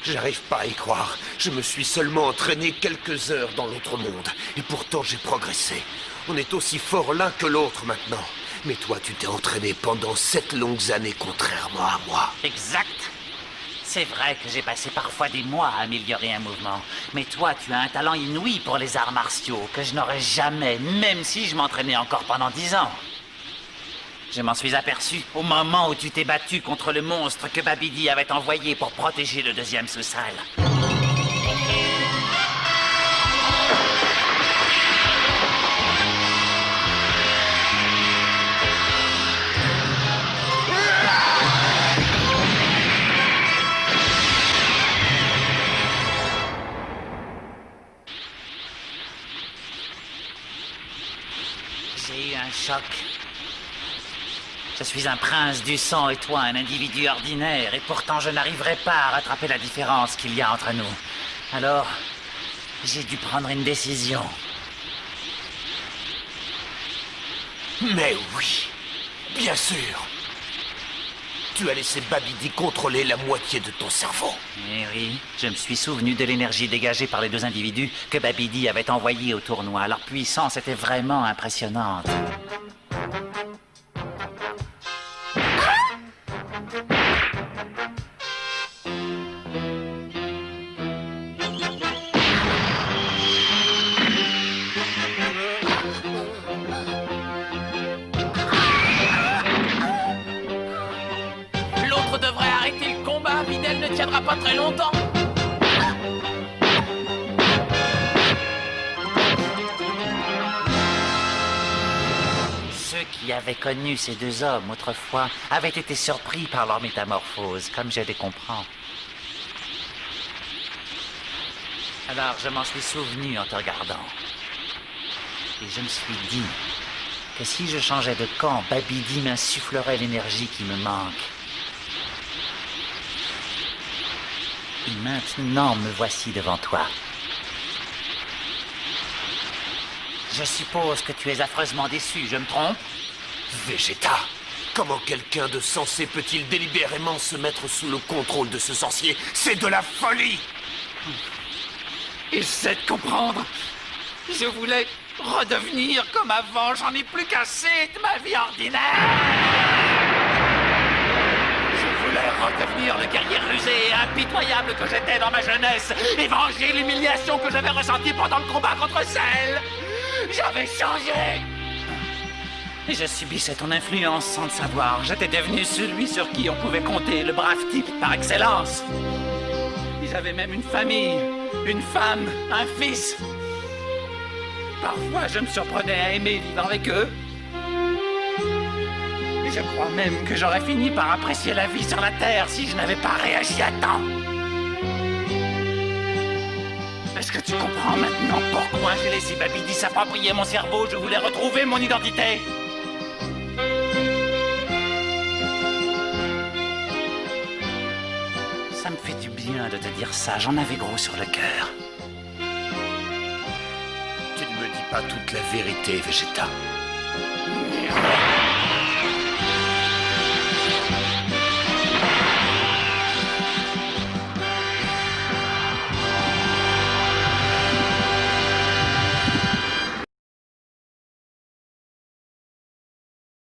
J'arrive pas à y croire. Je me suis seulement entraîné quelques heures dans l'autre monde. Et pourtant, j'ai progressé. On est aussi fort l'un que l'autre maintenant. Mais toi, tu t'es entraîné pendant 7 longues années, contrairement à moi. Exact. C'est vrai que j'ai passé parfois des mois à améliorer un mouvement. Mais toi, tu as un talent inouï pour les arts martiaux que je n'aurais jamais, même si je m'entraînais encore pendant 10 ans. Je m'en suis aperçu au moment où tu t'es battu contre le monstre que Babidi avait envoyé pour protéger le deuxième sous-sol. J'ai eu un choc. Je suis un prince du sang et toi un individu ordinaire, et pourtant je n'arriverai pas à rattraper la différence qu'il y a entre nous. Alors, j'ai dû prendre une décision. Mais oui, bien sûr. Tu as laissé Babidi contrôler la moitié de ton cerveau. Eh oui, je me suis souvenu de l'énergie dégagée par les deux individus que Babidi avait envoyés au tournoi. Leur puissance était vraiment impressionnante. L'autre devrait arrêter le combat, Videl ne tiendra pas très longtemps. Ceux qui avaient connu ces deux hommes autrefois avaient été surpris par leur métamorphose, comme je les comprends. Alors je m'en suis souvenu en te regardant. Et je me suis dit que si je changeais de camp, Babidi m'insufflerait l'énergie qui me manque. Et maintenant, me voici devant toi. Je suppose que tu es affreusement déçu, je me trompe? Vegeta, comment quelqu'un de sensé peut-il délibérément se mettre sous le contrôle de ce sorcier? C'est de la folie! Essaie de comprendre. Je voulais redevenir comme avant, j'en ai plus qu'assez de ma vie ordinaire. Je voulais redevenir le guerrier rusé et impitoyable que j'étais dans ma jeunesse et venger l'humiliation que j'avais ressentie pendant le combat contre Cell. J'avais changé. Et je subissais ton influence sans le savoir. J'étais devenu celui sur qui on pouvait compter, le brave type par excellence. Et j'avais même une famille, une femme, un fils. Parfois, je me surprenais à aimer vivre avec eux. Et je crois même que j'aurais fini par apprécier la vie sur la Terre si je n'avais pas réagi à temps. Est-ce que tu comprends maintenant pourquoi j'ai laissé Babidi s'approprier mon cerveau? Je voulais retrouver mon identité. Ça me fait du bien de te dire ça. J'en avais gros sur le cœur. Tu ne me dis pas toute la vérité, Vegeta.